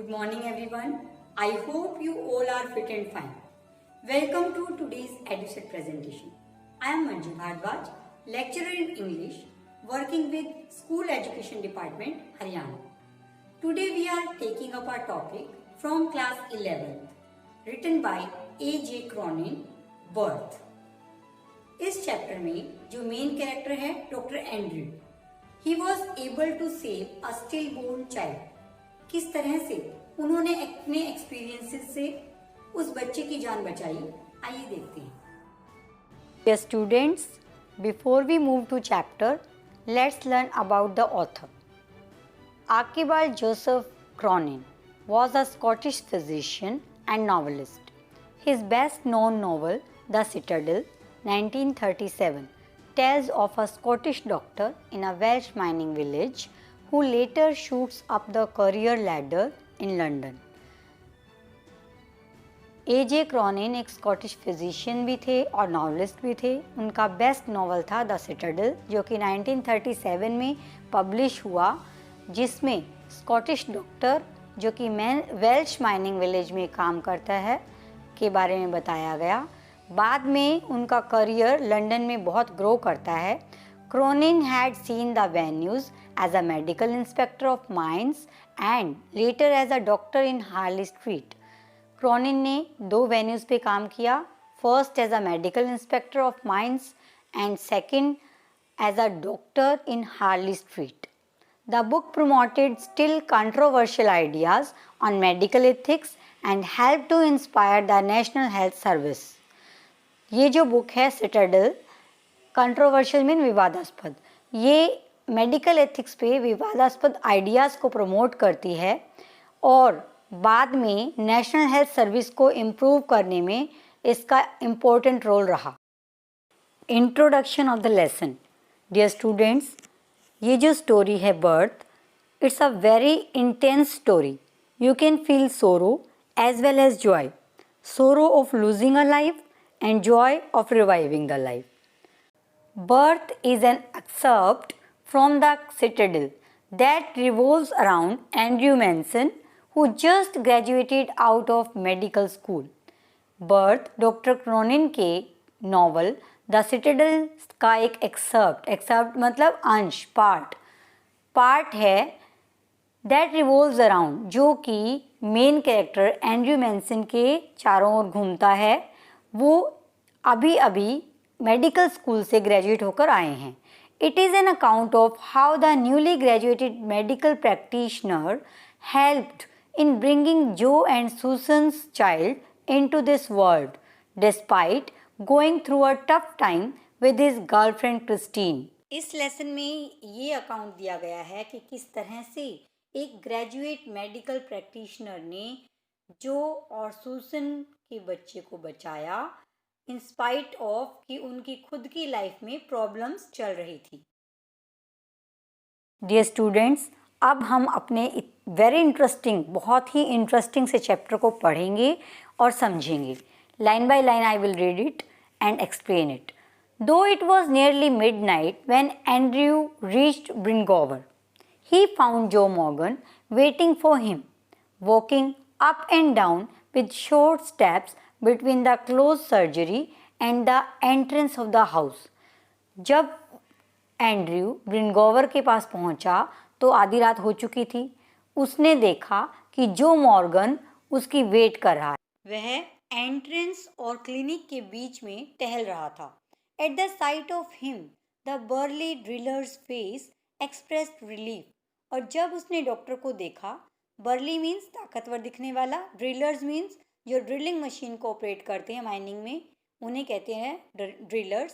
Good morning everyone. I hope you all are fit and fine. Welcome to today's EduSet presentation. I am Manju Bhardwaj, lecturer in English, working with School Education Department, Haryana. Today we are taking up our topic from class 11th, written by A.J. Cronin, Birth. इस chapter में जो main character है doctor Andrew, he was able to save a stillborn child. किस तरह से उन्होंने अपने experiences से उस बच्चे की जान बचाई, आइए देखते हैं. Dear students, before we move to chapter, let's learn about the author. Archibald Joseph Cronin was a Scottish physician and novelist. His best known novel, The Citadel, 1937, tells of a Scottish doctor in a Welsh mining village who later shoots up the career ladder in London. A.J. क्रॉनिन एक Scottish physician भी थे और novelist भी थे. उनका best novel था the Citadel, जो कि 1937 में पब्लिश हुआ, जिसमें स्कॉटिश डॉक्टर जो कि वेल्श माइनिंग विलेज में काम करता है के बारे में बताया गया. बाद में उनका करियर लंदन में बहुत ग्रो करता है. Cronin had seen the venues as a medical inspector of mines and later as a doctor in Harley Street. Cronin ने 2 venues पे काम किया, first as a medical inspector of mines and second as a doctor in Harley Street. The book promoted still controversial ideas on medical ethics and helped to inspire the National Health Service. ये जो book है Citadel, controversial mean विवादास्पद, ये medical ethics पे विवादास्पद ideas को promote करती है और बाद में नेशनल हेल्थ सर्विस को इम्प्रूव करने में इसका इम्पोर्टेंट रोल रहा. Introduction of the lesson. Dear students, ये जो स्टोरी है Birth, it's a very intense story. You can feel sorrow as well as joy. Sorrow of losing a life and joy of reviving the life. Birth is an excerpt from The Citadel that revolves around Andrew Manson, who just graduated out of medical school. Birth doctor Cronin के novel the Citadel का एक excerpt मतलब अंश, part है that revolves around, जो कि main character Andrew Manson के चारों ओर घूमता है. वो अभी मेडिकल स्कूल से ग्रेजुएट होकर आए हैं. It is an account of how the newly graduated medical practitioner helped in bringing Joe and Susan's child into this world despite going through a tough time with his girlfriend Christine. इस lesson में ये account दिया गया है कि किस तरह से एक ग्रेजुएट मेडिकल प्रैक्टिशनर ने जो और सुसन के बच्चे को बचाया इन स्पाइट ऑफ कि उनकी खुद की लाइफ में प्रॉब्लम्स चल रही थी. डियर स्टूडेंट्स, अब हम अपने बहुत ही इंटरेस्टिंग से चैप्टर को पढ़ेंगे और समझेंगे. Line by line I will read it and explain it. Though it was nearly midnight when Andrew reached Bryngower, he found Joe Morgan waiting for him, walking up and down with short steps between the closed surgery and the entrance of the house. जब Andrew ब्रिंगोवर के पास पहुंचा तो आधी रात हो चुकी थी. उसने देखा कि जो मॉर्गन उसकी वेट कर रहा है. वह एंट्रेंस और क्लिनिक के बीच में टहल रहा था. At the sight of him the burly driller's face expressed relief. और जब उसने डॉक्टर को देखा, बर्ली मीन्स ताकतवर दिखने वाला, ड्रिलर्स मीन्स जो ड्रिलिंग मशीन को ऑपरेट करते हैं माइनिंग में, उन्हें कहते हैं ड्रिलर्स.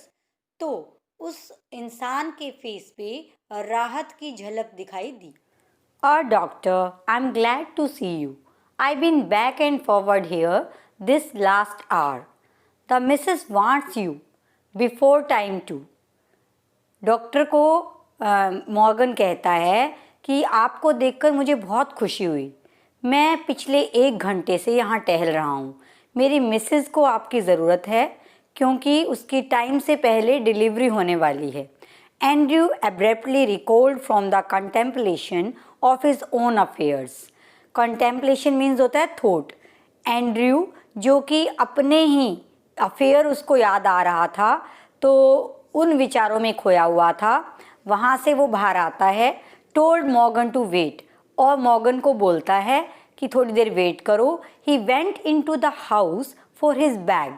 तो उस इंसान के फेस पे राहत की झलक दिखाई दी. और doctor, I am glad to see you. I been back and forward here this last hour. The missus wants you before time too. Doctor को मॉर्गन कहता है कि आपको देखकर मुझे बहुत खुशी हुई. मैं पिछले 1 घंटे से यहाँ टहल रहा हूँ. मेरी मिसेस को आपकी ज़रूरत है क्योंकि उसकी टाइम से पहले डिलीवरी होने वाली है. Andrew abruptly recalled from the contemplation of his own affairs. Contemplation means होता है थॉट। एंड्रयू जो कि अपने ही अफेयर उसको याद आ रहा था, तो उन विचारों में खोया हुआ था, वहाँ से वो बाहर आता है। टोल्ड मॉर्गन टू वेट, और मॉर्गन को बोलता है कि थोड़ी देर वेट करो। He went into the house for his bag,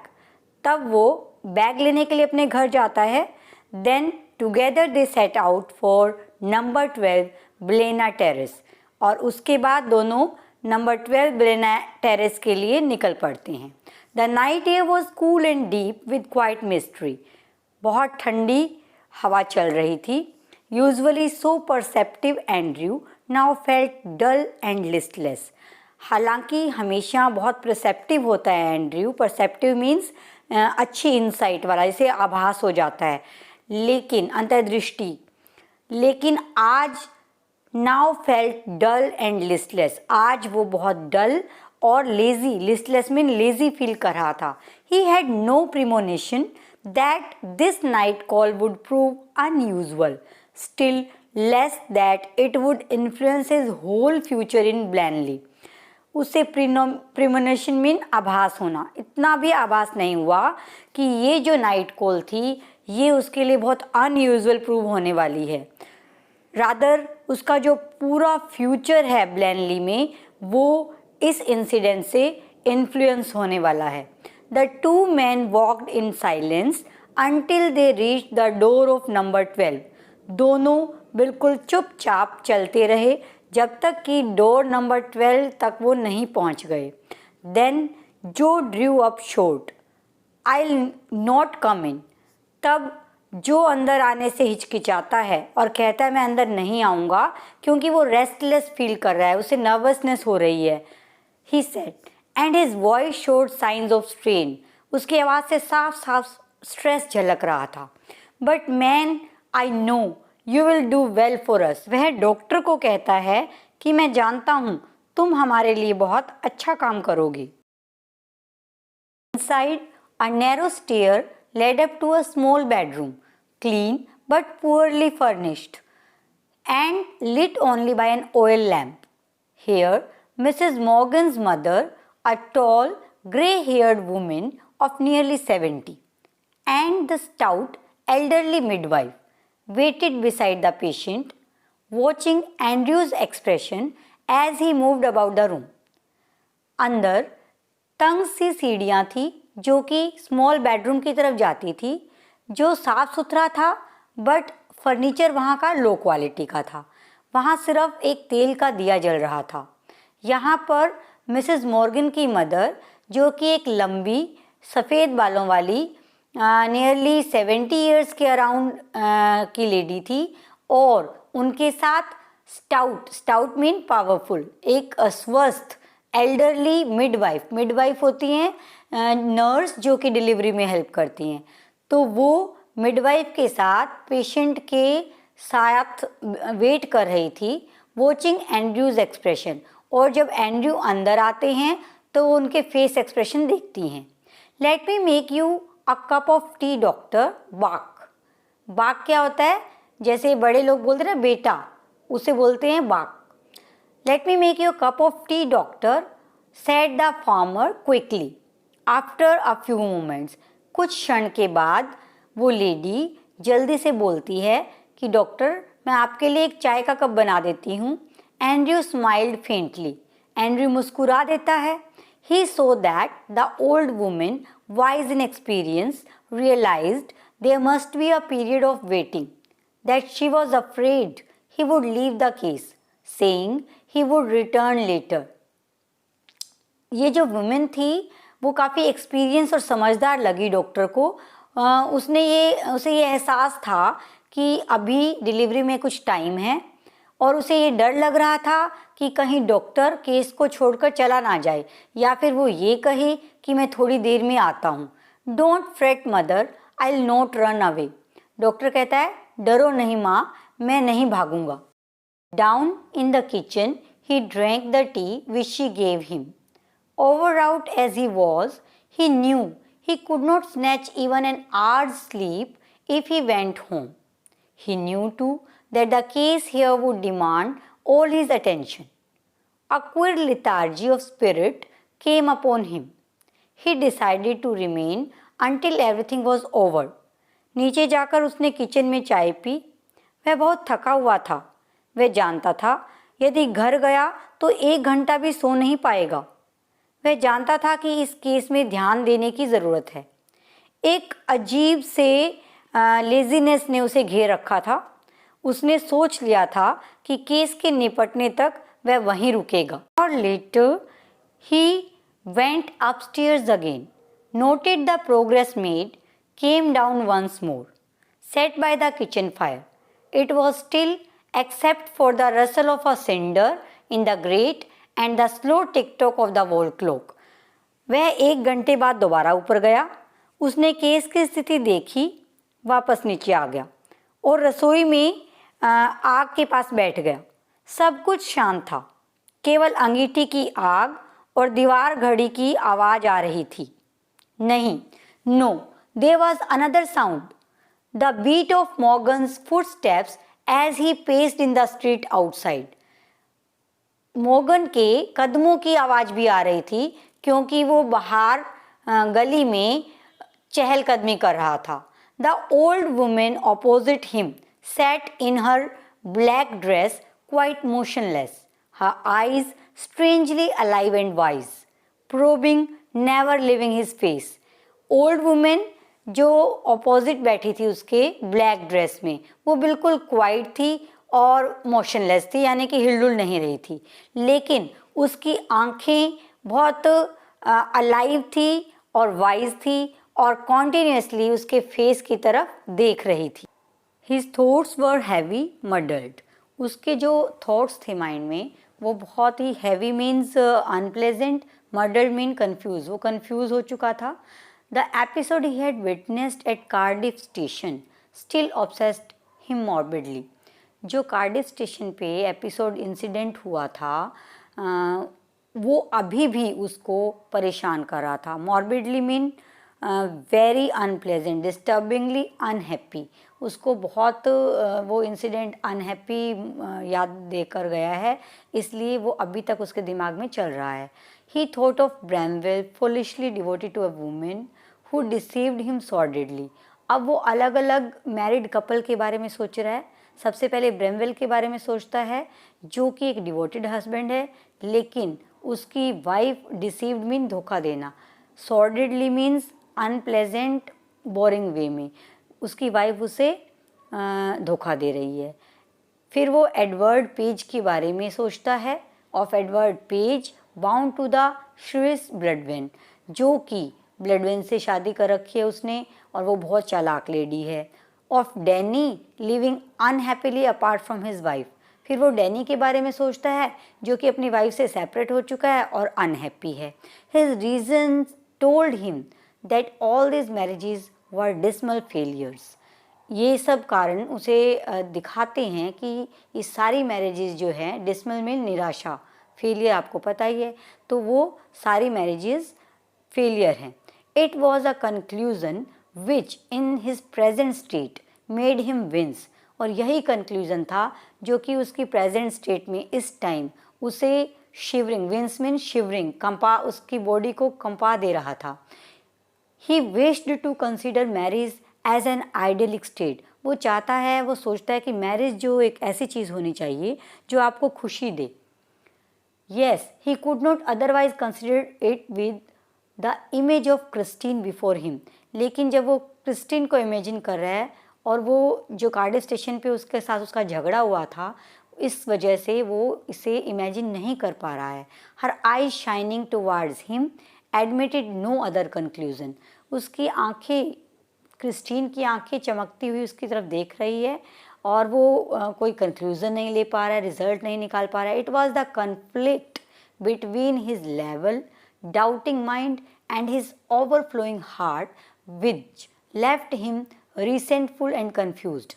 तब वो बैग लेने के लिए अपने घर जाता है। Then together they set out for number 12 Blaina Terrace, और उसके बाद दोनों नंबर 12 ब्लेना टेरेस के लिए निकल पड़ते हैं। The night air was cool and deep with quiet mystery, बहुत ठंडी हवा चल रही थी। Usually so perceptive Andrew now felt dull and listless, हालांकि हमेशा बहुत परसेप्टिव होता है एंड्रयू। परसेप्टिव मीन्स अच्छी इंसाइट वाला, जिसे आभास हो जाता है, लेकिन अंतर्दृष्टि। लेकिन आज now felt dull and listless, आज वो बहुत डल और lazy, listless mean lazy feel कर रहा था। He had no premonition that this night call would prove unusual, still less that it would influence his whole future in Blaenelly. उसे premonition mean आभास होना, इतना भी आभास नहीं हुआ कि ये जो नाइट कॉल थी ये उसके लिए बहुत अनयूजुअल प्रूव होने वाली है। रादर उसका जो पूरा फ्यूचर है ब्लैनली में, वो इस इंसिडेंट से इन्फ्लुएंस होने वाला है। The two man walked in silence until they reach the door of number 12, दोनों बिल्कुल चुपचाप चलते रहे जब तक कि डोर नंबर 12 तक वो नहीं पहुंच गए। Then Joe drew up short, I will not come in, तब जो अंदर आने से हिचकिचाता है और कहता है मैं अंदर नहीं आऊँगा, क्योंकि वो रेस्टलेस फील कर रहा है, उसे नर्वसनेस हो रही है। He said and his voice showed science of strain, उसकी आवाज़ से साफ साफ स्ट्रेस झलक रहा था। But man I know you will do well for us, वह डॉक्टर को कहता है कि मैं जानता हूँ तुम हमारे लिए बहुत अच्छा काम करोगी। Inside a narrow stair led up to a small bedroom, clean but poorly furnished, and lit only by an oil lamp. Here, Mrs. Morgan's mother, a tall, grey-haired woman of nearly 70, and the stout, elderly midwife, waited beside the patient, watching Andrew's expression as he moved about the room. अंदर तंग सी सीढ़ियाँ थी जो कि small bedroom की तरफ जाती थी, जो साफ़ सुथरा था, बट फर्नीचर वहाँ का लो क्वालिटी का था। वहाँ सिर्फ एक तेल का दिया जल रहा था। यहाँ पर मिसेस मॉर्गन की मदर, जो कि एक लंबी सफ़ेद बालों वाली नियरली 70 ईयर्स के अराउंड की लेडी थी, और उनके साथ स्टाउट मीन पावरफुल, एक स्वस्थ एल्डरली मिडवाइफ, मिडवाइफ होती हैं नर्स जो कि डिलीवरी में हेल्प करती हैं, तो वो मिडवाइफ के साथ पेशेंट के साथ वेट कर रही थी, वॉचिंग एंड्रयूज़ एक्सप्रेशन, और जब एंड्रयू अंदर आते हैं तो उनके फेस एक्सप्रेशन देखती हैं। Let me make you a cup of T doctor, बाक। बाक क्या होता है? जैसे बड़े लोग बोलते हैं ना बेटा, उसे बोलते हैं बाक। Let me make you a cup of T doctor, said the farmer quickly after a few moments. कुछ क्षण के बाद वो लेडी जल्दी से बोलती है कि डॉक्टर मैं आपके लिए एक चाय का कप बना देती हूँ। एंड्रयू स्माइल्ड फेंटली, एंड्रयू मुस्कुरा देता है। He saw that the old women, wise in experience, realized there must be a period of waiting, that she was afraid he would leave the case, saying he would return later. ये जो women थी वो काफ़ी experience और समझदार लगी doctor को। उसे ये एहसास था कि अभी डिलीवरी में कुछ टाइम है, और उसे ये डर लग रहा था कि कहीं डॉक्टर केस को छोड़कर चला ना जाए, या फिर वो ये कहे कि मैं थोड़ी देर में आता हूँ। Don't fret mother, I will not run away. Doctor कहता है डरो नहीं माँ, मैं नहीं भागूंगा। Down in the kitchen he drank the tea which she gave him. Overwrought as he was, he knew he could not snatch even an hour's sleep if he went home. He knew too that the case here would demand all his attention. A queer lethargy of spirit came upon him. He decided to remain until everything was over. नीचे जाकर उसने kitchen में चाय P. वह बहुत थका हुआ था। वह जानता था यदि घर गया तो 1 घंटा भी सो नहीं पाएगा। वह जानता था कि इस केस में ध्यान देने की ज़रूरत है। एक अजीब से लेजीनेस ने उसे घेर रखा था। उसने सोच लिया था कि केस के निपटने तक वह वहीं रुकेगा। और later he went upstairs again, noted the progress made, came down once more, sat by the kitchen fire. It was still except for the rustle of a cinder in the grate and the slow tick-tock of the wall clock. वह 1 घंटे बाद दोबारा ऊपर गया। उसने case की स्थिति देखी, वापस नीचे आ गया और रसोई में आग के पास बैठ गया। सब कुछ शांत था, केवल अंगीठी की आग और दीवार घड़ी की आवाज़ आ रही थी। नहीं, no, there was another sound, the beat of Morgan's footsteps as he paced in the street outside. मोगन के कदमों की आवाज़ भी आ रही थी क्योंकि वो बाहर गली में चहलकदमी कर रहा था। The old woman opposite him sat in her black dress, quite motionless, her eyes strangely alive and wise, probing, never leaving his face. Old woman जो ऑपोजिट बैठी थी उसके ब्लैक ड्रेस में, वो बिल्कुल क्वाइट थी और मोशनलेस थी, यानी कि हिलडुल नहीं रही थी, लेकिन उसकी आंखें बहुत अलाइव थी और वाइज थी और कॉन्टिन्यूसली उसके फेस की तरफ देख रही थी। His thoughts were heavy, muddled. उसके जो थॉट्स थे माइंड में वो बहुत ही heavy means unpleasant, muddled mean confuse, वो कन्फ्यूज हो चुका था। The episode he had witnessed at Cardiff Station still obsessed him morbidly. जो कार्डिफ स्टेशन पे एपिसोड इंसिडेंट हुआ था वो अभी भी उसको परेशान कर रहा था। Morbidly mean very unpleasant, disturbingly unhappy. उसको बहुत वो इंसिडेंट अनहैप्पी याद देकर गया है, इसलिए वो अभी तक उसके दिमाग में चल रहा है। He thought of Bramwell foolishly devoted to a women who deceived him sordidly. अब वो अलग अलग मैरिड कपल के बारे में सोच रहा है। सबसे पहले ब्रैमवेल के बारे में सोचता है जो कि एक डिवोटेड हस्बैंड है, लेकिन उसकी वाइफ डिसीव्ड मीन धोखा देना, सॉर्डिडली मीन्स अनप्लेजेंट बोरिंग वे में उसकी वाइफ उसे धोखा दे रही है। फिर वो एडवर्ड पेज के बारे में सोचता है, of Edward Page bound to the shrewish Blodwen, जो कि ब्लडवेन से शादी कर रखी है उसने और वो बहुत चालाक लेडी है। Of Denny living unhappily apart from his wife, फिर वो डैनी के बारे में सोचता है जो कि अपनी वाइफ से सेपरेट हो चुका है और अनहैप्पी है। His reason told him that all this marriages were dismal failures. ये सब कारण उसे दिखाते हैं कि ये सारी मैरिजेस जो हैं, डिसमल में निराशा, फेलियर आपको पता ही है, तो वो सारी मैरिजेस फेलियर हैं। It was a conclusion which in his present state made him wince, और यही कंक्लूजन था जो कि उसकी प्रेजेंट स्टेट में इस टाइम उसे शिवरिंग, विंस मीन शिवरिंग, कंपा, उसकी बॉडी को कंपा दे रहा था। He wished to consider marriage as an idyllic state, वो चाहता है, वो सोचता है कि मैरिज जो एक ऐसी चीज़ होनी चाहिए जो आपको खुशी दे। Yes, he could not otherwise consider it with the image of Christine before him, लेकिन जब वो क्रिस्टीन को इमेजिन कर रहा है और वो जो कार्डिफ स्टेशन पे उसके साथ उसका झगड़ा हुआ था, इस वजह से वो इसे इमेजिन नहीं कर पा रहा है। Her eyes shining towards him admitted no other conclusion, उसकी आंखें, क्रिस्टीन की आंखें चमकती हुई उसकी तरफ देख रही है और वो कोई कंक्लूजन नहीं ले पा रहा है, रिजल्ट नहीं निकाल पा रहा है। It was the conflict between his level doubting mind and his overflowing heart which left him resentful and confused.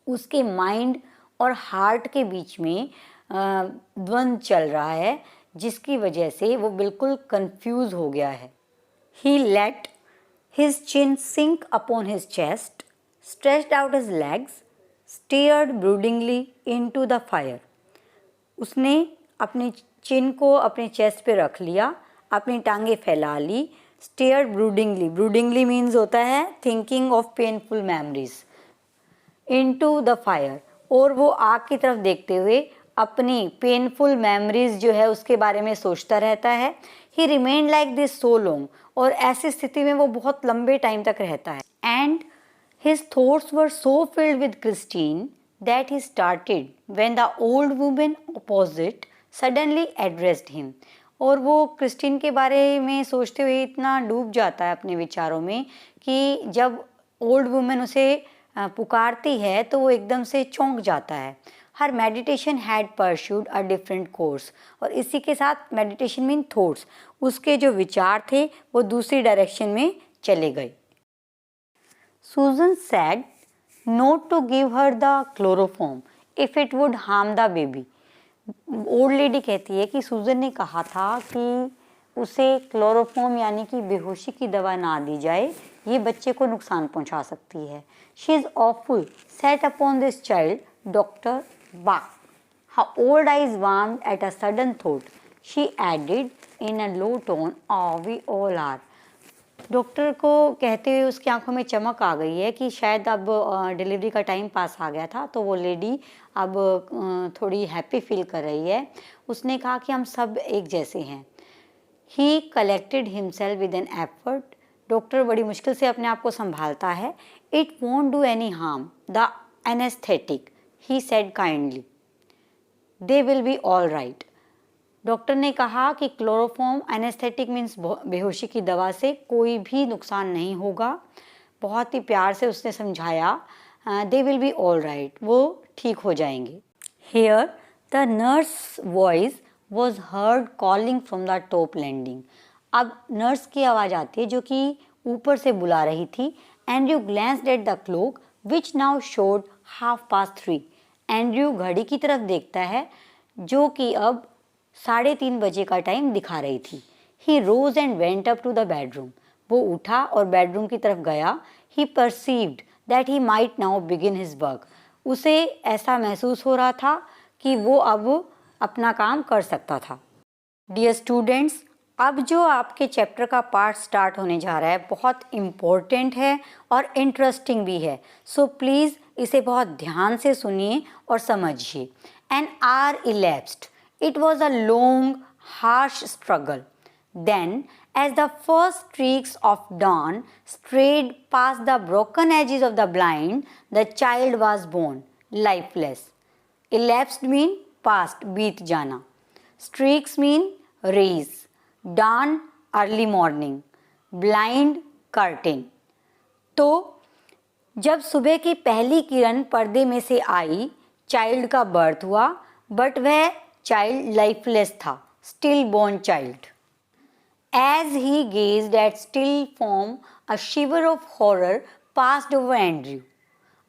उसके माइंड और हार्ट के बीच में द्वंद्व चल रहा है, जिसकी वजह से वो बिल्कुल कंफ्यूज हो गया है। ही late his chin sink upon his chest, stretched out his legs, stared broodingly into the fire. उसने अपनी चिन को अपने चेस्ट पे रख लिया, अपनी टांगे फैला ली, स्टेयर्ड ब्रूडिंगली, ब्रूडिंगली मीन्स होता है thinking of painful memories, into the fire, और वो आग की तरफ देखते हुए अपनी पेनफुल मेमोरीज जो है उसके बारे में सोचता रहता है। ही remained like this so long, और ऐसी स्थिति में वो बहुत लंबे टाइम तक रहता है। And his thoughts were so filled with Christine that he started when the old woman opposite suddenly addressed him, और वो क्रिस्टीन के बारे में सोचते हुए इतना डूब जाता है अपने विचारों में कि जब ओल्ड वुमन उसे पुकारती है तो वो एकदम से चौंक जाता है। Her meditation had pursued a different course, और इसी के साथ मेडिटेशन मीन थॉट्स, उसके जो विचार थे वो दूसरी डायरेक्शन में चले गए। Susan said not to give her the chloroform if it would harm the baby. Old lady कहती है कि सूजन ने कहा था कि उसे क्लोरोफॉर्म यानी कि बेहोशी की दवा ना दी जाए, ये बच्चे को नुकसान पहुंचा सकती है। She is awful set upon this child doctor बा। Her old eyes warmed at a sudden thought. She added in a low tone, "Oh, we all are." Doctor को कहते हुए उसकी आंखों में चमक आ गई है कि शायद अब डिलीवरी का टाइम पास आ गया था, तो वो लेडी अब थोड़ी हैप्पी फील कर रही है। उसने कहा कि हम सब एक जैसे हैं। ही collected himself with an effort. Doctor बड़ी मुश्किल से अपने आप को संभालता है। It won't do any harm the anaesthetic, he said kindly, they will be all right. Doctor ने कहा कि क्लोरोफॉर्म एनेस्थेटिक मीन्स बेहोशी की दवा से कोई भी नुकसान नहीं होगा। बहुत ही प्यार से उसने समझाया, they will be all right, वो ठीक हो जाएंगे। Here the nurse voice was heard calling from the top landing. अब नर्स की आवाज़ आती है जो कि ऊपर से बुला रही थी। Andrew glanced at the clock which now showed 3:30। Andrew घड़ी की तरफ देखता है जो कि अब 3:30 बजे का टाइम दिखा रही थी। He rose and went up to the bedroom. वो उठा और बेडरूम की तरफ गया। He perceived that he might now begin his work. उसे ऐसा महसूस हो रहा था कि वो अब अपना काम कर सकता था। डियर स्टूडेंट्स, अब जो आपके चैप्टर का पार्ट स्टार्ट होने जा रहा है बहुत इम्पोर्टेंट है और इंटरेस्टिंग भी है। सो प्लीज़ इसे बहुत ध्यान से सुनिए और समझिए। An hour elapsed. It was a long, harsh struggle. Then, as the first streaks of dawn strayed past the broken edges of the blind, the child was born, lifeless. Elapsed mean past, बीत जाना. Streaks mean rays. Dawn, early morning. Blind, curtain. तो जब सुबह की पहली किरण पर्दे में से आई, चाइल्ड का बर्थ हुआ, बट वह चाइल्ड लाइफलेस था, stillborn child. As he gazed at still form, a shiver of horror passed over Andrew.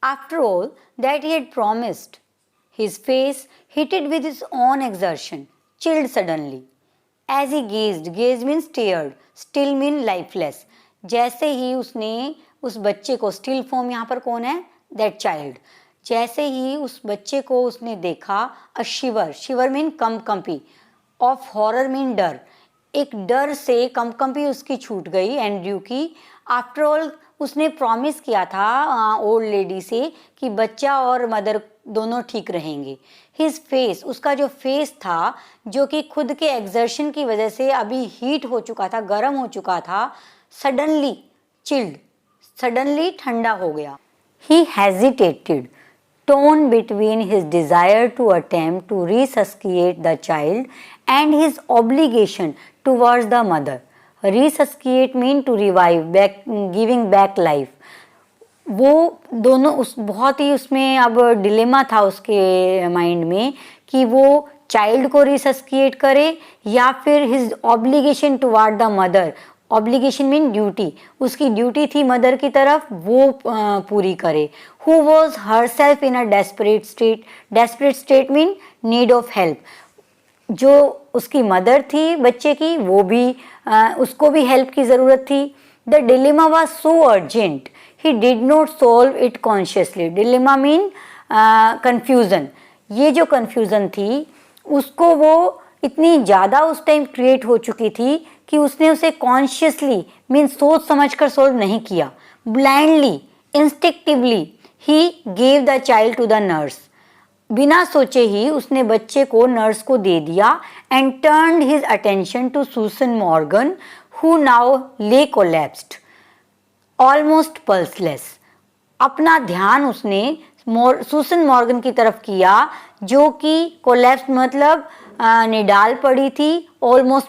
After all that he had promised, his face, heated with his own exertion, chilled suddenly. As he gazed, gaze means stared, still mean lifeless. जैसे ही उसने उस बच्चे को, still form यहाँ पर कौन है? That child. जैसे ही उस बच्चे को उसने देखा, अ शिवर, शिवर मीन कंपकंपी, ऑफ हॉरर मीन डर, एक डर से कंपकंपी उसकी छूट गई एंड्रयू की। आफ्टर ऑल उसने प्रॉमिस किया था ओल्ड लेडी से कि बच्चा और मदर दोनों ठीक रहेंगे। हिज फेस, उसका जो फेस था जो कि खुद के एक्सर्शन की वजह से अभी हीट हो चुका था, गर्म हो चुका था, सडनली चिल्ड, सडनली ठंडा हो गया। He hesitated, torn between his desire to attempt to resuscitate the child and his obligation towards the mother. Resuscitate mean to revive, back, giving back life. वो दोनों उस बहुत ही उसमें अब डिलेमा था उसके माइंड में कि वो चाइल्ड को रिसस्किएट करे या फिर his obligation toward the mother. Obligation mean duty, उसकी ड्यूटी थी मदर की तरफ, वो पूरी करे। Who was her self in a desperate state, desperate state mean need of help. जो उसकी मदर थी बच्चे की, वो भी उसको भी हेल्प की ज़रूरत थी। The dilemma was so urgent, he did not solve it consciously. Dilemma mean confusion. ये जो कन्फ्यूज़न थी उसको वो इतनी ज़्यादा उस टाइम क्रिएट हो चुकी थी कि उसने उसे कॉन्शियसली मीन सोच समझकर सोल्व नहीं किया, blindly instinctively he gave the child to the nurse. बिना सोचे ही उसने बच्चे को नर्स को दे दिया and turned his attention to Susan Morgan who now lay collapsed almost pulseless. अपना ध्यान उसने सूसन मॉर्गन की तरफ किया जो कि कोलैप्स मतलब निडाल पड़ी थी, ऑलमोस्ट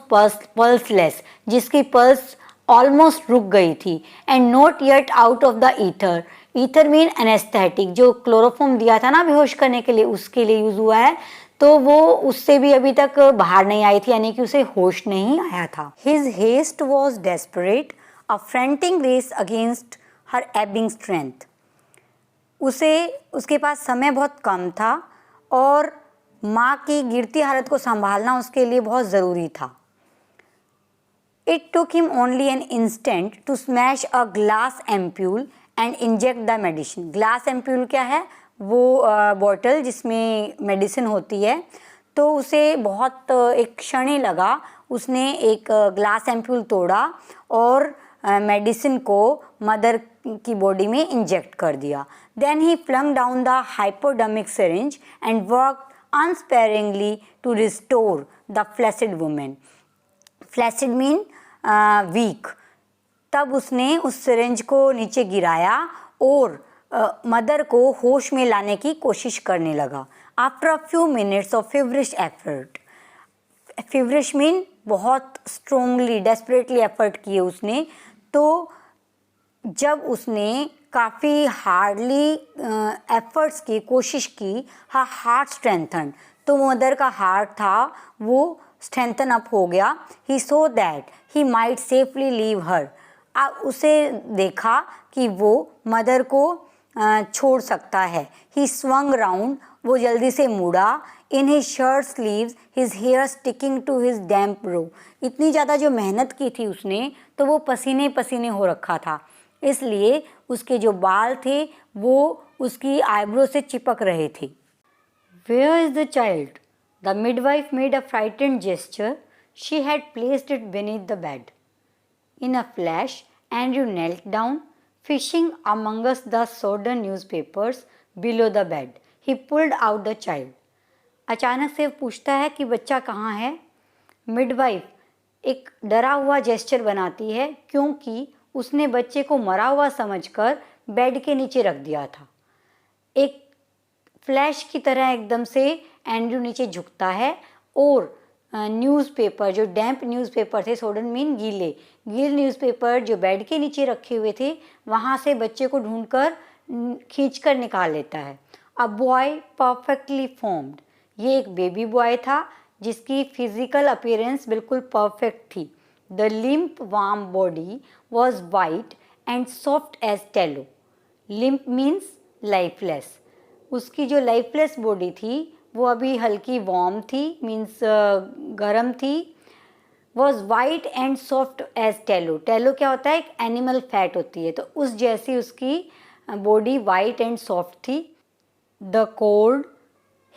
पल्सलेस, जिसकी पल्स ऑलमोस्ट रुक गई थी, and not yet out of the ether. Ether mean anaesthetic, जो क्लोरोफॉर्म दिया था ना बेहोश करने के लिए, उसके लिए यूज हुआ है, तो वो उससे भी अभी तक बाहर नहीं आई थी, यानी कि उसे होश नहीं आया था। His haste was desperate, a fronting race against her ebbing strength. उसके पास समय बहुत कम था और माँ की गिरती हालत को संभालना उसके लिए बहुत ज़रूरी था। It took him only an instant to smash a glass ampule and inject the medicine. Glass ampule क्या है? वो बॉटल जिसमें मेडिसिन होती है। तो उसे बहुत एक क्षण ही लगा, उसने एक ग्लास एम्प्यूल तोड़ा और मेडिसिन को मदर की बॉडी में इंजेक्ट कर दिया। Then he flung down the hypodermic syringe and worked unsparingly to restore the flaccid woman. Flaccid mean weak. तब उसने उस सिरिंज को नीचे गिराया और मदर को होश में लाने की कोशिश करने लगा। After a few minutes of feverish effort, feverish mean बहुत स्ट्रोंगली डेस्परेटली एफर्ट किए उसने, तो जब उसने काफ़ी हार्डली एफर्ट्स की कोशिश की, हर हार्ट स्ट्रेंथन, तो मदर का हार्ट था वो स्ट्रेंथन अप हो गया। He saw that he might safely leave her. उसे देखा कि वो मदर को छोड़ सकता है। ही स्वंग राउंड, वो जल्दी से मुड़ा। In his shirt sleeves his hair sticking to his damp brow. इतनी ज़्यादा जो मेहनत की थी उसने, तो वो पसीने पसीने हो रखा था, इसलिए उसके जो बाल थे वो उसकी आईब्रो से चिपक रहे थे। Where is the child? The midwife made a frightened gesture. She had placed it beneath the bed. In a flash, Andrew knelt down, fishing amongst the sodden newspapers below the bed. He pulled out the child. अचानक से पूछता है कि बच्चा कहाँ है। Midwife एक डरा हुआ जेस्चर बनाती है क्योंकि उसने बच्चे को मरा हुआ समझकर बेड के नीचे रख दिया था। एक फ्लैश की तरह एकदम से एंड्रू नीचे झुकता है और न्यूज़पेपर, जो डैम्प न्यूज़पेपर थे, सोडन मीन गीले न्यूज़पेपर जो बेड के नीचे रखे हुए थे, वहाँ से बच्चे को ढूंढकर खींचकर निकाल लेता है। अ बॉय परफेक्टली फॉर्म्ड, ये एक बेबी बॉय था जिसकी फिजिकल अपीयरेंस बिल्कुल परफेक्ट थी। The limp warm body was white and soft as tallow. Limp means lifeless, उसकी जो लाइफलेस बॉडी थी वो अभी हल्की वार्म थी, मीन्स गर्म थी। Was white and soft as tallow. Tallow क्या होता है? एक एनिमल फैट होती है, तो उस जैसी उसकी बॉडी वाइट एंड सॉफ्ट थी। द कोर्ड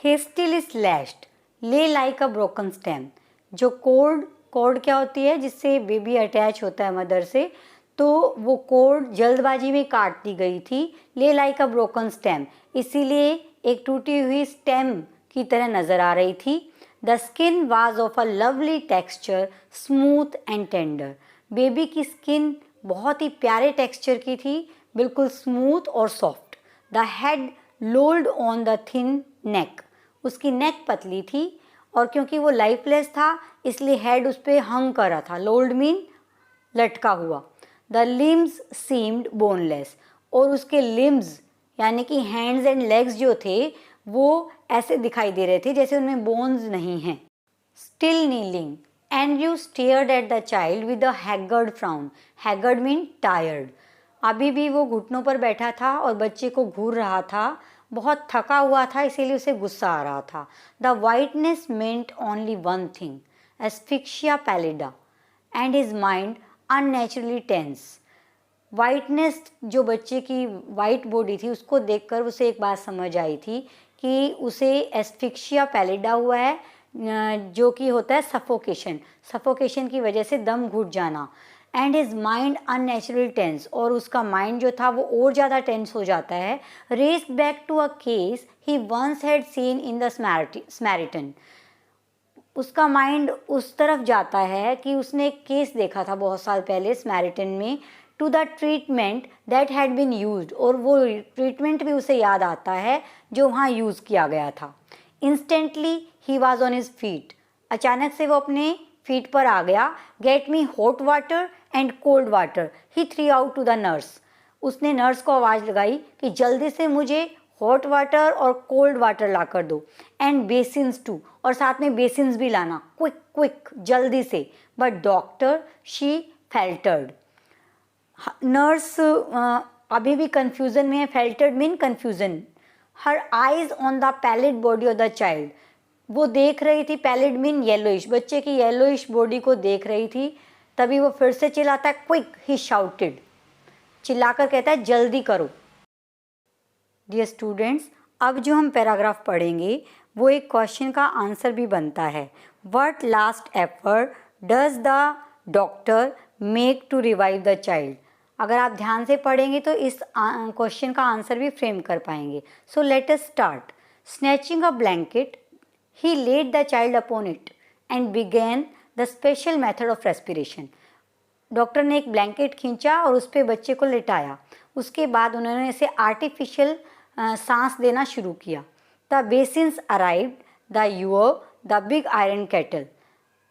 हेस्टिली स्लैश्ड ले लाइक अ ब्रोकन स्टेम। जो कोर्ड क्या होती है? जिससे बेबी अटैच होता है मदर से, तो वो कोर्ड जल्दबाजी में काट दी गई थी। ले लाइक अ ब्रोकन स्टेम, इसीलिए एक टूटी हुई स्टेम की तरह नज़र आ रही थी। The skin was of a lovely texture, smooth and tender. Baby की स्किन बहुत ही प्यारे टेक्सचर की थी, बिल्कुल स्मूथ और soft. The head lolled on the thin neck, उसकी नेक पतली थी और क्योंकि वो लाइफलेस था इसलिए हेड उस पर हंग करा था। लोल्ड मीन लटका हुआ। द लिम्स सीम्ड बोनलेस, और उसके लिम्स यानी कि हैंड्स एंड लेग्स जो थे वो ऐसे दिखाई दे रहे थे जैसे उनमें बोन्स नहीं हैं। Still kneeling, Andrew stared at the child with a haggard frown. Haggard mean tired. अभी भी वो घुटनों पर बैठा था और बच्चे को घूर रहा था, बहुत थका हुआ था, इसीलिए उसे गुस्सा आ रहा था। The whiteness meant only one thing, asphyxia pallida, and his mind unnaturally tense. Whiteness, जो बच्चे की वाइट बॉडी थी उसको देखकर उसे एक बात समझ आई थी कि उसे एस्फिक्सिया पैलिडा हुआ है, जो कि होता है सफोकेशन की वजह से दम घुट जाना। And his mind unnatural tense, और उसका माइंड जो था वो और ज़्यादा टेंस हो जाता है। Raced back to a case he once had seen in the Samaritan, उसका माइंड उस तरफ जाता है कि उसने एक केस देखा था बहुत साल पहले स्मैरिटन में, to the treatment that had been used, और वो ट्रीटमेंट भी उसे याद आता है जो वहाँ यूज़ किया गया था। Instantly he was on his feet, अचानक से वो अपने फीट पर आ गया। Get me hot water and cold water he threw out to the nurse, उसने नर्स को आवाज़ लगाई कि जल्दी से मुझे हॉट वाटर और कोल्ड वाटर ला कर दो, एंड बेसिन्स टू, और साथ में बेसिन्स भी लाना, क्विक क्विक जल्दी से। But doctor, she faltered, nurse अभी भी कंफ्यूजन में है। Faltered mean confusion. Her eyes on the pallid body of the child, वो देख रही थी, पैलिड मीन येलोइश, बच्चे की येलोइश बॉडी को देख रही थी। तभी वो फिर से चिल्लाता है, क्विक, ही शाउटेड, चिल्लाकर कहता है जल्दी करो। डियर स्टूडेंट्स, अब जो हम पैराग्राफ पढ़ेंगे वो एक क्वेश्चन का आंसर भी बनता है। What last effort does the doctor make to revive the child. अगर आप ध्यान से पढ़ेंगे तो इस क्वेश्चन का आंसर भी फ्रेम कर पाएंगे। So let us start. Snatching a blanket he laid the child upon it and began the special method of respiration. Doctor ने एक ब्लैंकेट खींचा और उस पर बच्चे को लिटाया। उसके बाद उन्होंने इसे आर्टिफिशियल सांस देना शुरू किया। The basins arrived, the your, the big iron kettle,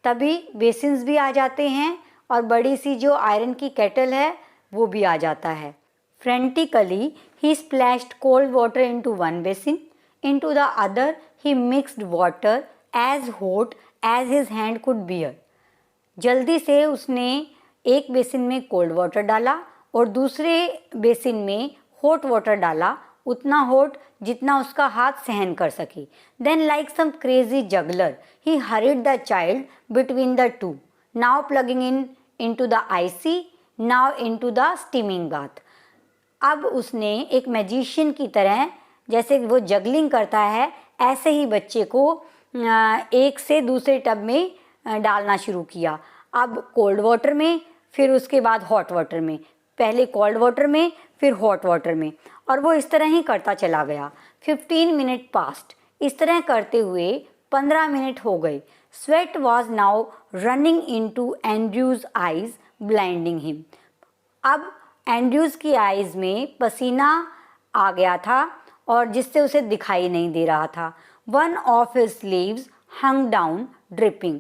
तभी बेसिन्स भी आ जाते हैं और बड़ी सी जो आयरन की केटल है वो भी आ जाता है। Frantically he splashed cold water into one basin, into the other he mixed water as hot as his hand could bear. जल्दी से उसने एक बेसिन में कोल्ड वाटर डाला और दूसरे बेसिन में हॉट वाटर डाला, उतना हॉट जितना उसका हाथ सहन कर सके। Then like some crazy juggler he hurried the child between the two, now plunging into the icy, now into the steaming bath. अब उसने एक मैजिशियन की तरह, जैसे वो जगलिंग करता है, ऐसे ही बच्चे को एक से दूसरे टब में डालना शुरू किया। अब कोल्ड वाटर में, फिर उसके बाद हॉट वाटर में, पहले कोल्ड वाटर में फिर हॉट वाटर में, और वो इस तरह ही करता चला गया। 15 मिनट पास्ट, इस तरह करते हुए 15 मिनट हो गए। Sweat was now running into Andrews eyes blinding him. अब एंड्रूज की आइज़ में पसीना आ गया था और जिससे उसे दिखाई नहीं दे रहा था। One of his sleeves hung down dripping,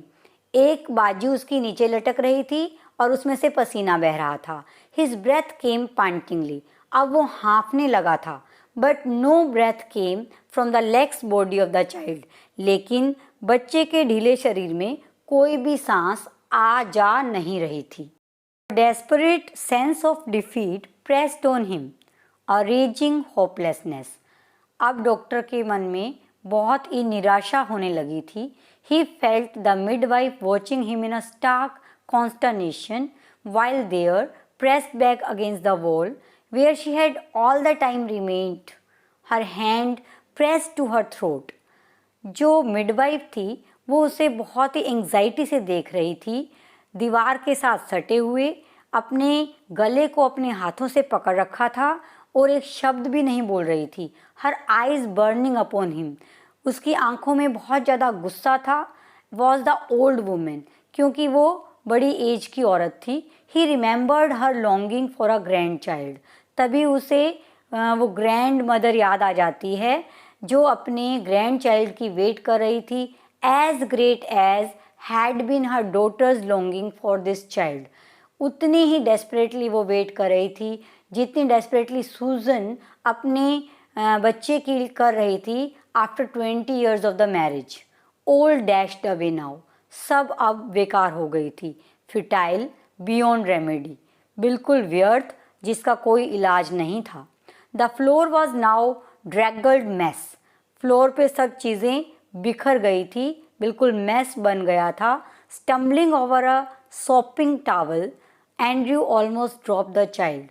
एक बाजू उसकी नीचे लटक रही थी और उसमें से पसीना बह रहा था। हिज ब्रेथ केम पांटिंगली, अब वो हाँफने लगा था। But no breath came from the legs body of the child, लेकिन बच्चे के ढीले शरीर में कोई भी सांस आ जा नहीं रही थी। Desperate sense of defeat pressed on him, a raging hopelessness. अब डॉक्टर के मन में बहुत ही निराशा होने लगी थी। He felt the midwife watching him in a stark consternation while there, pressed back against the wall, where she had all the time remained, her hand pressed to her throat. जो midwife थी वो उसे बहुत ही anxiety से देख रही थी, दीवार के साथ सटे हुए, अपने गले को अपने हाथों से पकड़ रखा था और एक शब्द भी नहीं बोल रही थी। Her eyes burning upon him, उसकी आंखों में बहुत ज़्यादा गुस्सा था। वॉज द ओल्ड वुमेन, क्योंकि वो बड़ी एज की औरत थी। ही remembered her longing for a grand child, तभी उसे वो ग्रैंड मदर याद आ जाती है जो अपने ग्रैंड चाइल्ड की वेट कर रही थी। As great as had been her daughter's longing for this child, उतनी ही डेस्परेटली वो वेट कर रही थी जितनी डेस्परेटली सूजन अपने बच्चे की कर रही थी after 20 years of the marriage. Old dashed away now, सब अब बेकार हो गई थी। फिटाइल बियॉन्ड रेमेडी, बिल्कुल व्यर्थ जिसका कोई इलाज नहीं था। The floor was now draggled mess, floor पे सब चीज़ें बिखर गई थी, बिल्कुल मैस बन गया था। Stumbling over a sopping towel, Andrew almost drop the child,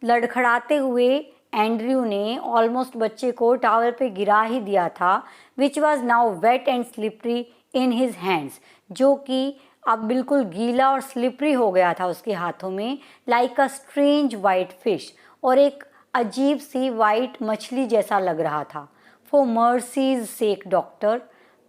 लड़खड़ाते हुए एंड्रयू ने ऑलमोस्ट बच्चे को टावल पे गिरा ही दिया था। Which was now wet and slippery in his hands, जो कि अब बिल्कुल गीला और स्लिपरी हो गया था उसके हाथों में, like a strange white fish, और एक अजीब सी वाइट मछली जैसा लग रहा था। For mercy's sake doctor,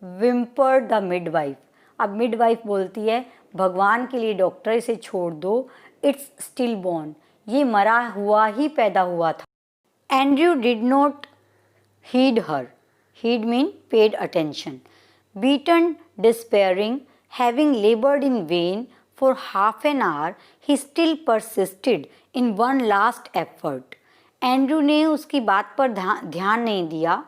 whimpered the midwife. अब मिडवाइफ बोलती है, भगवान के लिए डॉक्टर इसे छोड़ दो, इट्स स्टिल बॉर्न, ये मरा हुआ ही पैदा हुआ था। Andrew did not heed her. Heed mean paid attention. Beaten, despairing, having labored in vain for half an hour, he still persisted in one last effort. Andrew ने उसकी बात पर ध्यान नहीं दिया।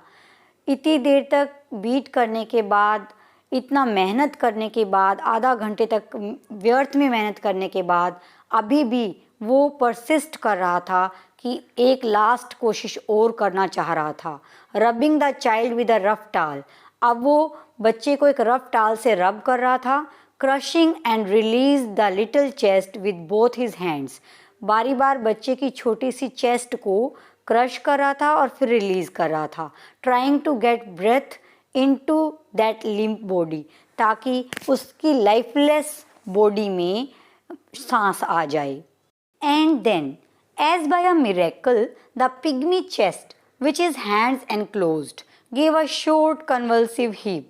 इतनी देर तक बीट करने के बाद, इतना मेहनत करने के बाद, आधा घंटे तक व्यर्थ में मेहनत करने के बाद अभी भी वो परसिस्ट कर रहा था कि एक लास्ट कोशिश और करना चाह रहा था। Rubbing the child with a rough टाल, अब वो बच्चे को एक रफ टाल से रब कर रहा था। Crushing and release the little chest with both his hands, बारी बार बच्चे की छोटी सी चेस्ट को क्रश कर रहा था और फिर रिलीज कर रहा था। Trying to get breath into that limp body, ताकि उसकी लाइफलेस बॉडी में सांस आ जाए। And then as by a miracle, the pygmy chest, which his hands enclosed, gave a short convulsive heave.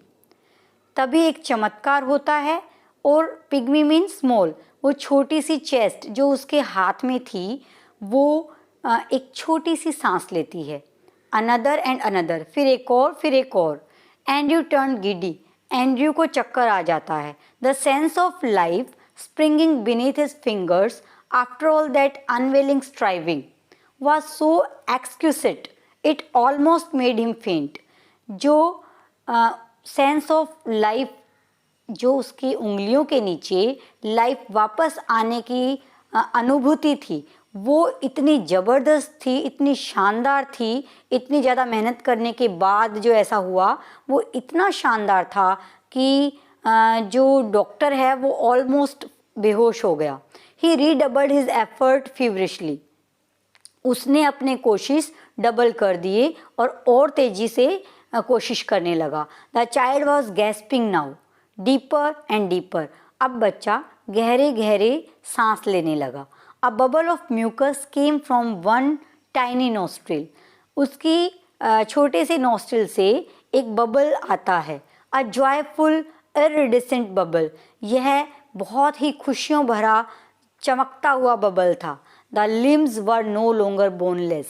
तभी एक चमत्कार होता है, और पिग्मी मीन स्मॉल, वो छोटी सी चेस्ट जो उसके हाथ में थी वो एक छोटी सी सांस लेती है। अनदर एंड अनदर, फिर एक और, फिर एक और। एंड्रयू टर्न गिडी, एंड्रयू को चक्कर आ जाता है। The sense of life springing beneath his fingers after all that unwilling striving was so exquisite it almost made him faint. जो सेंस ऑफ लाइफ, जो उसकी उंगलियों के नीचे लाइफ वापस आने की अनुभूति थी, वो इतनी ज़बरदस्त थी, इतनी शानदार थी। इतनी ज़्यादा मेहनत करने के बाद जो ऐसा हुआ वो इतना शानदार था कि जो डॉक्टर है वो ऑलमोस्ट बेहोश हो गया। He redoubled his effort feverishly. उसने अपने कोशिश डबल कर दिए और तेजी से कोशिश करने लगा। The child was gasping now, deeper and deeper. अब बच्चा गहरे गहरे सांस लेने लगा। A bubble of mucus came from one tiny nostril. उसकी छोटे से नोस्ट्रिल से एक बबल आता है। A joyful iridescent bubble. यह बहुत ही खुशियों भरा चमकता हुआ बबल था। The limbs were no longer boneless,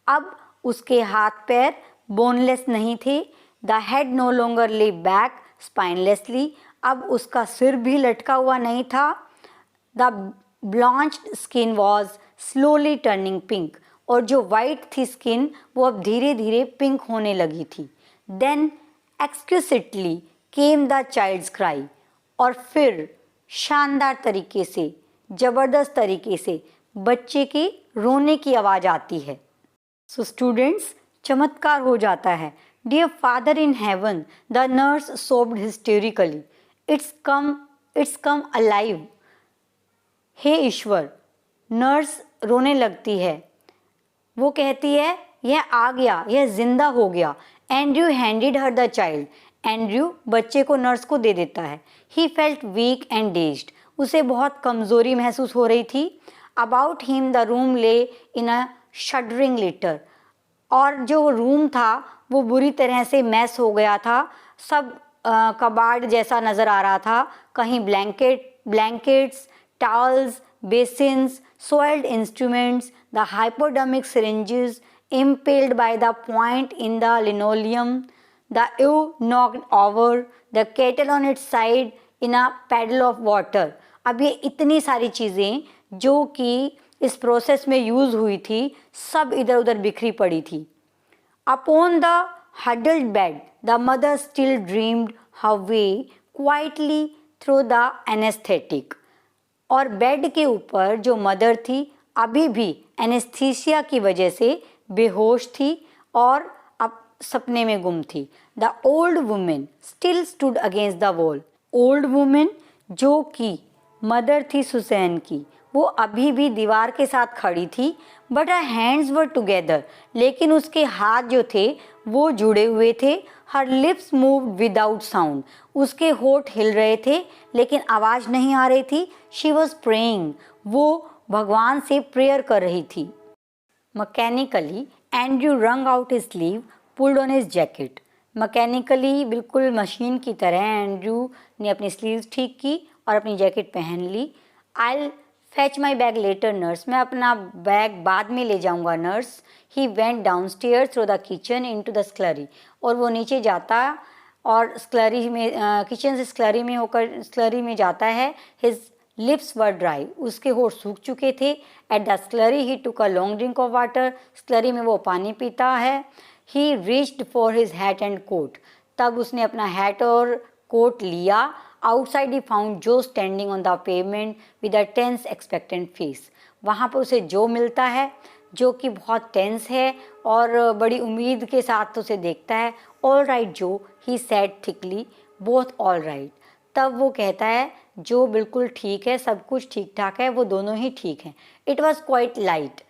अब उसके हाथ पैर बोनलेस नहीं थे। The head no longer lay back spinelessly, अब उसका सिर भी लटका हुआ नहीं था। The blanched skin was slowly turning pink, और जो वाइट थी स्किन वो अब धीरे धीरे पिंक होने लगी थी। Then exquisitely came the child's cry, और फिर शानदार तरीके से, ज़बरदस्त तरीके से बच्चे के रोने की आवाज़ आती है। सो स्टूडेंट्स, चमत्कार हो जाता है। Dear father in heaven, the nurse sobbed hysterically, it's come alive. हे ईश्वर, नर्स रोने लगती है, वो कहती है यह आ गया, यह जिंदा हो गया। Andrew handed her the child, Andrew बच्चे को नर्स को दे देता है। He felt weak and dazed, उसे बहुत कमज़ोरी महसूस हो रही थी। अबाउट हिम द रूम ले इन अ शडरिंग लिटर, और जो रूम था वो बुरी तरह से मैस हो गया था। सब कबाड़ जैसा नज़र आ रहा था। कहीं blankets, towels, basins, soiled instruments, the hypodermic syringes impaled by the point in the linoleum, the ewe knocked over, the kettle on its side in a paddle of water. अब ये इतनी सारी चीज़ें जो कि इस प्रोसेस में यूज़ हुई थी, सब इधर उधर बिखरी पड़ी थी। Upon the huddled bed, the mother still dreamed her way quietly through the anesthetic. और बेड के ऊपर जो मदर थी अभी भी एनेस्थीसिया की वजह से बेहोश थी और अब सपने में गुम थी। The old women still stood against the wall. Old women जो कि मदर थी सुसैन की, वो अभी भी दीवार के साथ खड़ी थी, but her hands were together, लेकिन उसके हाथ जो थे वो जुड़े हुए थे। हर लिप्स मूव्ड विदाउट साउंड, उसके होठ हिल रहे थे लेकिन आवाज़ नहीं आ रही थी। शी वॉज प्रेइंग, वो भगवान से प्रेयर कर रही थी। Mechanically Andrew wrung out his sleeve, pulled on his jacket. Mechanically, बिल्कुल मशीन की तरह एंड्रयू ने अपनी स्लीव्स ठीक की और अपनी जैकेट पहन ली। I'll fetch my bag later, nurse, मैं अपना बैग बाद में ले जाऊंगा nurse. He went downstairs through the kitchen into the scullery, और वो नीचे जाता और स्क्लरी में किचन से स्क्लरी में होकर स्क्लरी में जाता है। His लिप्स वर ड्राई, उसके होठ सूख चुके थे। At the slurry he took a long drink of water, slurry में वो पानी पीता है। He reached for his hat and coat, तब उसने अपना हैट और कोट लिया। Outside he found Joe standing on the pavement with a tense expectant face, वहाँ पर उसे जो मिलता है जो कि बहुत टेंस है और बड़ी उम्मीद के साथ उसे देखता है। ऑल राइट जो, he said thickly, both all right, तब वो कहता है जो बिल्कुल ठीक है, सब कुछ ठीक ठाक है, वो दोनों ही ठीक हैं। इट वॉज क्वाइट लाइट,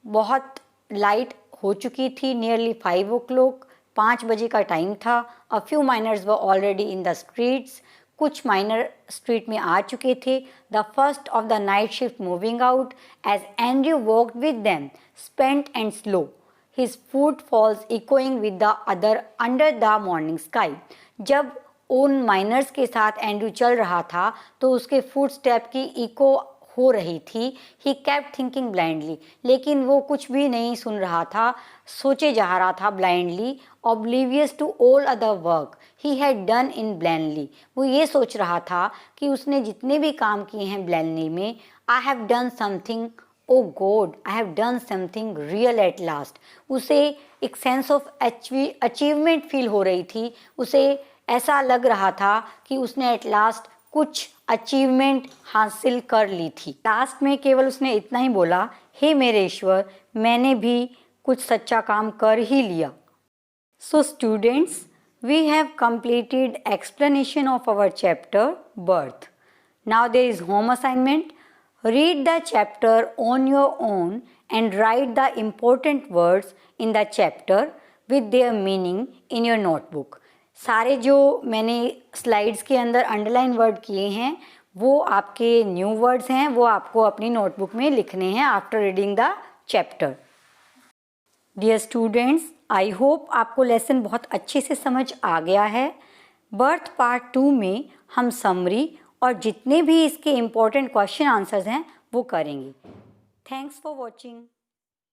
बहुत लाइट हो चुकी थी। नियरली 5 o'clock, 5 बजे का टाइम था। A few miners were already in the streets, कुछ माइनर स्ट्रीट में आ चुके थे। The first of the night shift moving out as Andrew walked with them, spent and slow, his footfalls echoing with the other under the morning sky. जब उन miners के साथ Andrew चल रहा था तो उसके फुट स्टेप की इको हो रही थी। ही केप्ट थिंकिंग ब्लाइंडली, लेकिन वो कुछ भी नहीं सुन रहा था, सोचे जा रहा था blindly. Oblivious to all other work he had done in blindly, वो ये सोच रहा था कि उसने जितने भी काम किए हैं ब्लाइंडली में, I have done something, oh God I have done something real at last. उसे एक सेंस ऑफ अचीवमेंट फील हो रही थी, उसे ऐसा लग रहा था कि उसने एट लास्ट कुछ अचीवमेंट हासिल कर ली थी। लास्ट में केवल उसने इतना ही बोला, हे मेरे ईश्वर, मैंने भी कुछ सच्चा काम कर ही लिया। So students, we have completed explanation of our chapter birth. Now there is home assignment. Read the chapter on your own and write the important words in the chapter with their meaning in your notebook. सारे जो मैंने slides के अंदर underline word किए हैं वो आपके new words हैं, वो आपको अपनी नोटबुक में लिखने हैं after reading the chapter. Dear students, I hope आपको लेसन बहुत अच्छे से समझ आ गया है। बर्थ पार्ट 2 में हम समरी और जितने भी इसके इम्पोर्टेंट क्वेश्चन आंसर्स हैं वो करेंगे। Thanks for watching.